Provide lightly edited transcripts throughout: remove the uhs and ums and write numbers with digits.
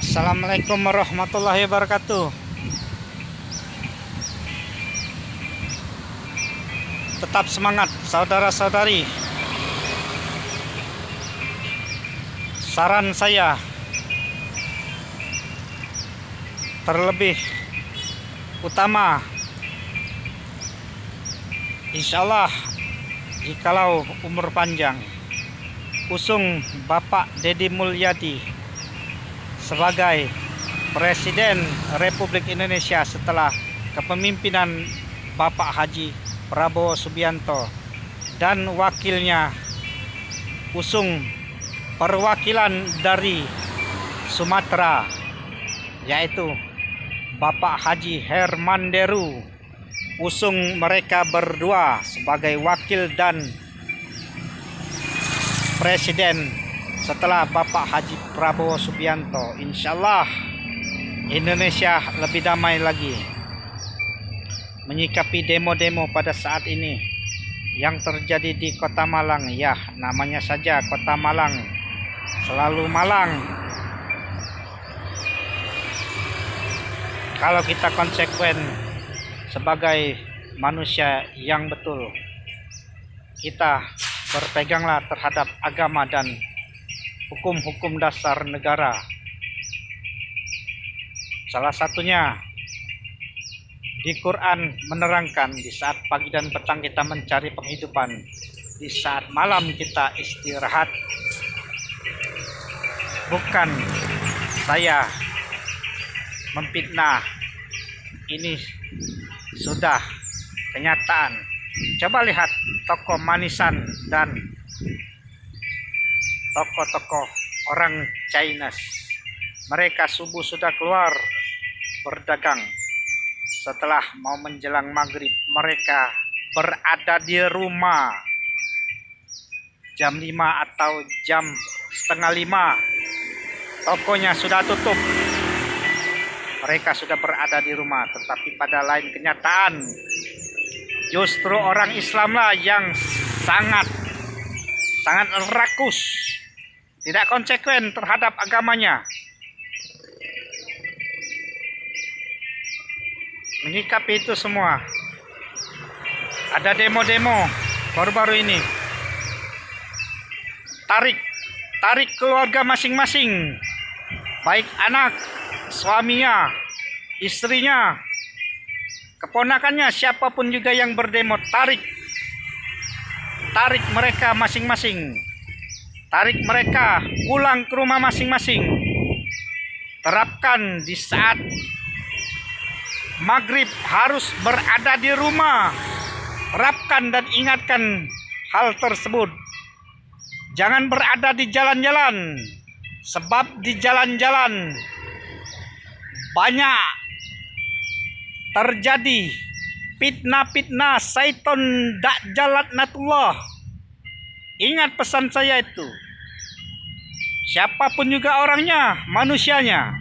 Assalamualaikum warahmatullahi wabarakatuh. Tetap semangat saudara-saudari. Saran saya, terlebih utama, insyaallah jikalau umur panjang, usung Bapak Deddy Mulyadi sebagai Presiden Republik Indonesia setelah kepemimpinan Bapak Haji Prabowo Subianto, dan wakilnya usung perwakilan dari Sumatera, yaitu Bapak Haji Herman Deru. Usung mereka berdua sebagai wakil dan presiden setelah Bapak Haji Prabowo Subianto. Insyaallah Indonesia lebih damai lagi. Menyikapi demo-demo pada saat ini yang terjadi di Kota Malang, ya namanya saja Kota Malang, selalu Malang. Kalau kita konsekuen sebagai manusia yang betul, kita berpeganglah terhadap agama dan hukum-hukum dasar negara. Salah satunya di Quran menerangkan, di saat pagi dan petang kita mencari penghidupan, di saat malam kita istirahat. Bukan saya memfitnah, ini sudah kenyataan. Coba lihat toko manisan dan toko-toko orang Chinese. Mereka subuh sudah keluar berdagang. Setelah mau menjelang maghrib, mereka berada di rumah. Jam 5 atau jam setengah 5, tokonya sudah tutup. Mereka sudah berada di rumah. Tetapi pada lain kenyataan, justru orang Islamlah yang sangat rakus, tidak konsekuen terhadap agamanya. Menyikapi itu semua, ada demo-demo baru-baru ini. Tarik keluarga masing-masing, baik anak, suaminya, istrinya, keponakannya, siapapun juga yang berdemo, tarik mereka masing-masing. Tarik mereka pulang ke rumah masing-masing. Terapkan di saat maghrib harus berada di rumah. Terapkan dan ingatkan hal tersebut. Jangan berada di jalan-jalan, sebab di jalan-jalan banyak terjadi fitnah-fitnah syaiton dajjal laknatullah. Ingat pesan saya itu. Siapapun juga orangnya, manusianya.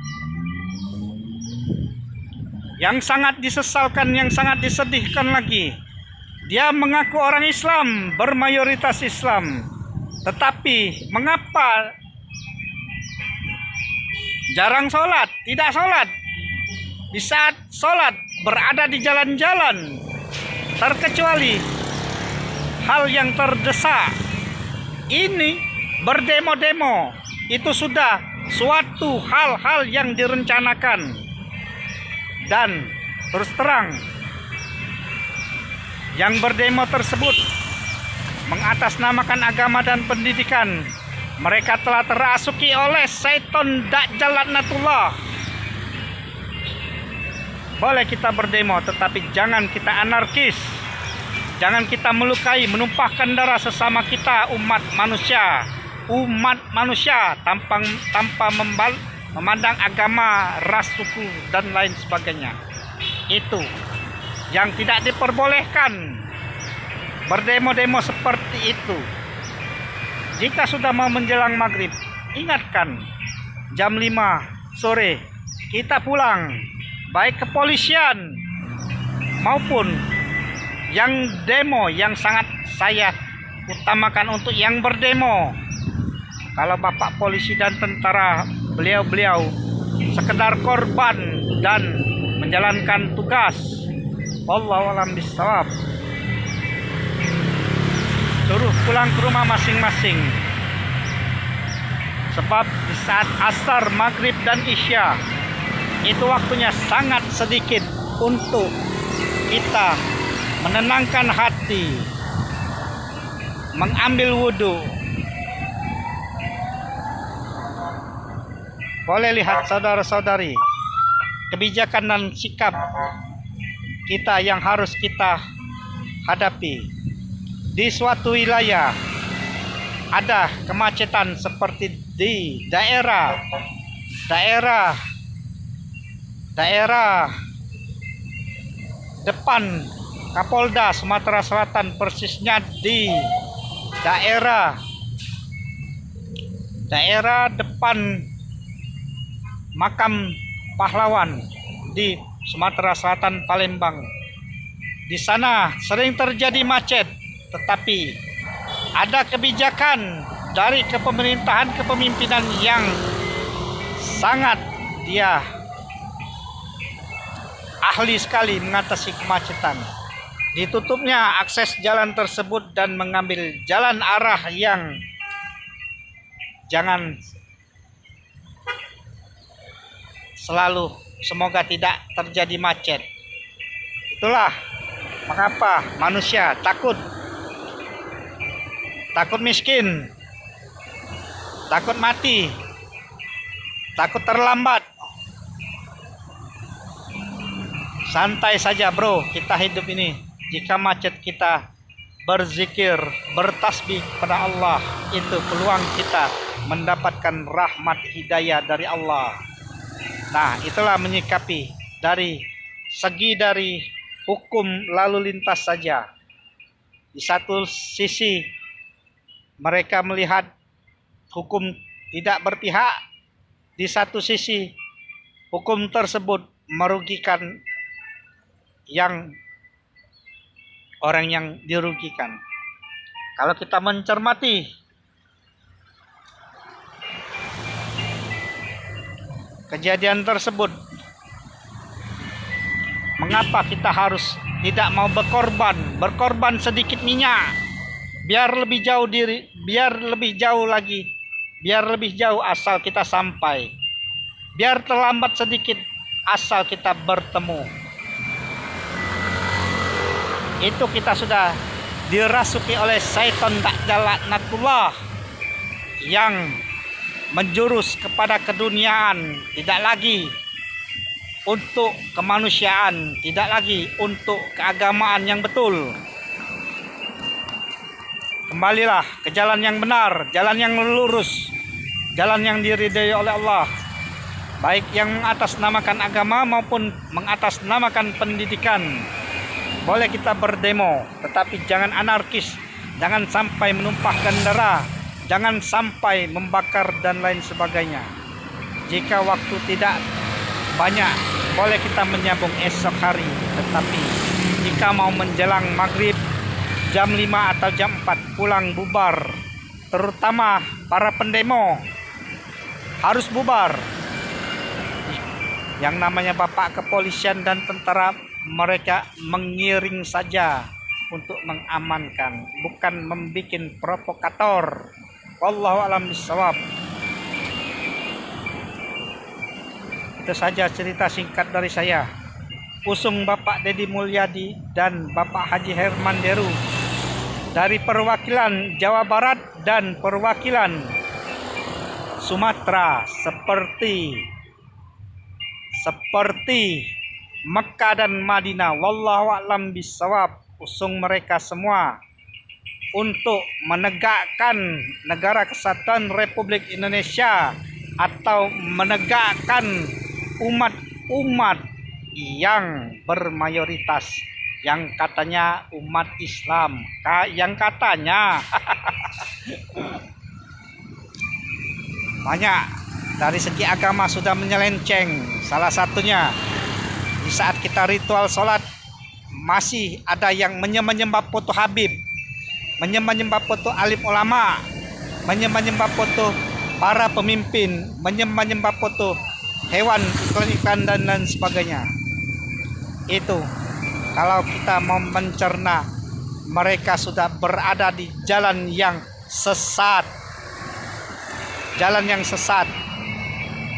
Yang sangat disesalkan, yang sangat disedihkan lagi, dia mengaku orang Islam, bermayoritas Islam, tetapi mengapa jarang sholat, tidak sholat? Di saat sholat berada di jalan-jalan, terkecuali hal yang terdesak. Ini berdemo-demo, itu sudah suatu hal-hal yang direncanakan. Dan terus terang, yang berdemo tersebut mengatasnamakan agama dan pendidikan. Mereka telah terasuki oleh syaiton dajjal laknatullah. Boleh kita berdemo, tetapi jangan kita anarkis. Jangan kita melukai, menumpahkan darah sesama kita, umat manusia tanpa memandang agama, ras, suku, dan lain sebagainya. Itu yang tidak diperbolehkan, berdemo-demo seperti itu. Jika sudah mau menjelang maghrib, ingatkan, jam 5 sore kita pulang. Baik kepolisian maupun yang demo, yang sangat saya utamakan untuk yang berdemo. Kalau Bapak polisi dan tentara, beliau sekedar korban dan menjalankan tugas. Wallahu a'lam bishawab. Suruh pulang ke rumah masing-masing. Sebab di saat asar, maghrib dan isya itu waktunya sangat sedikit untuk kita menenangkan hati, mengambil wudhu. Boleh lihat saudara-saudari, kebijakan dan sikap kita yang harus kita hadapi. Di suatu wilayah ada kemacetan seperti di daerah depan Kapolda Sumatera Selatan, persisnya di daerah depan makam pahlawan di Sumatera Selatan, Palembang. Di sana sering terjadi macet, tetapi ada kebijakan dari kepemimpinan yang sangat dia ahli sekali mengatasi kemacetan. Ditutupnya akses jalan tersebut dan mengambil jalan arah yang jangan selalu, semoga tidak terjadi macet. Itulah mengapa manusia takut miskin, takut mati, takut terlambat. Santai saja bro, kita hidup ini. Jika macet, kita berzikir, bertasbih kepada Allah. Itu peluang kita mendapatkan rahmat hidayah dari Allah. Nah, itulah menyikapi dari segi dari hukum lalu lintas saja. Di satu sisi mereka melihat hukum tidak berpihak, di satu sisi hukum tersebut merugikan orang yang dirugikan. Kalau kita mencermati kejadian tersebut, mengapa kita harus tidak mau berkorban sedikit minyak, biar lebih jauh asal kita sampai, biar terlambat sedikit asal kita bertemu. Itu kita sudah dirasuki oleh syaitan laknatullah yang menjurus kepada keduniaan, tidak lagi untuk kemanusiaan, tidak lagi untuk keagamaan yang betul. Kembalilah ke jalan yang benar, jalan yang lurus, jalan yang diridai oleh Allah, baik yang mengatasnamakan agama maupun mengatasnamakan pendidikan. Boleh kita berdemo, tetapi jangan anarkis, jangan sampai menumpahkan darah, jangan sampai membakar dan lain sebagainya. Jika waktu tidak banyak, boleh kita menyambung esok hari, tetapi jika mau menjelang maghrib jam 5 atau jam 4 pulang bubar, terutama para pendemo harus bubar. Yang namanya bapak kepolisian dan tentara, mereka mengiring saja untuk mengamankan, bukan membuat provokator. Wallahu a'lam bishawab. Itu saja cerita singkat dari saya. Usung Bapak Deddy Mulyadi dan Bapak Haji Herman Deru dari perwakilan Jawa Barat dan perwakilan Sumatera, seperti Mekah dan Madinah. Wallahu a'lam bishawab. Usung mereka semua untuk menegakkan negara kesatuan Republik Indonesia atau menegakkan umat yang bermayoritas, yang katanya umat Islam, yang katanya banyak dari segi agama sudah menyelenceng. Salah satunya di saat kita ritual sholat masih ada yang menyembah foto Habib, menyembah foto alim ulama, menyembah foto para pemimpin, menyembah foto hewan, iklan-iklan dan sebagainya. Itu kalau kita mau mencerna, mereka sudah berada di jalan yang sesat. Jalan yang sesat.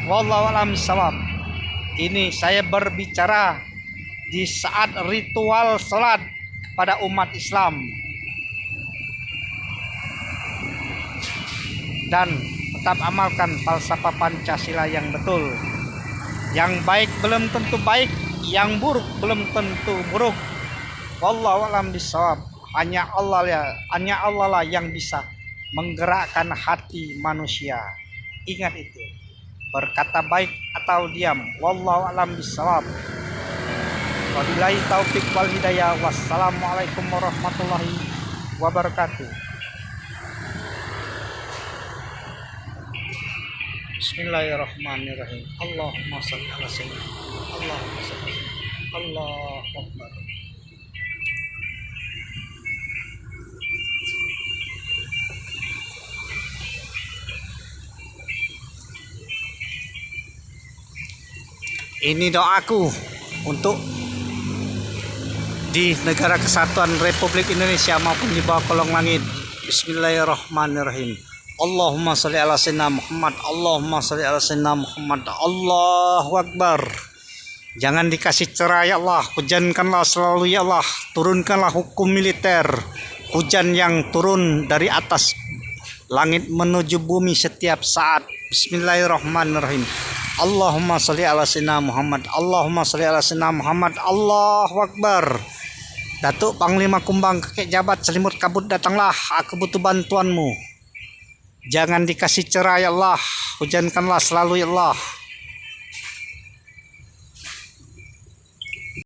Wallahu a'lam bishawab. Ini saya berbicara di saat ritual salat pada umat Islam. Dan tetap amalkan falsafah Pancasila yang betul. Yang baik belum tentu baik, yang buruk belum tentu buruk. Wallahu a'lam bishawab. Hanya Allah lah yang bisa menggerakkan hati manusia. Ingat itu. Berkata baik atau diam. Wallahu a'lam bishawab. Wabillahi taufiq wal hidayah. Wassalamualaikum warahmatullahi wabarakatuh. Bismillahirrahmanirrahim. Allahumma shalli ala sayyidina. Allahumma shalli. Allahu akbar. Ini doaku untuk di negara kesatuan Republik Indonesia maupun di bawah kolong langit. Bismillahirrahmanirrahim. Allahumma sholli ala sayyidina Muhammad. Allahumma sholli ala sayyidina Muhammad. Allahu akbar. Jangan dikasih cerah ya Allah. Hujankanlah selalu ya Allah. Turunkanlah hukum militer. Hujan yang turun dari atas langit menuju bumi setiap saat. Bismillahirrahmanirrahim. Allahumma sholli ala sayyidina Muhammad. Allahumma sholli ala sayyidina Muhammad. Allahu akbar. Datuk Panglima Kumbang Kakek Jabat Selimut Kabut, datanglah, aku butuh bantuanmu. Jangan dikasih cerah ya Allah. Hujankanlah selalu ya Allah.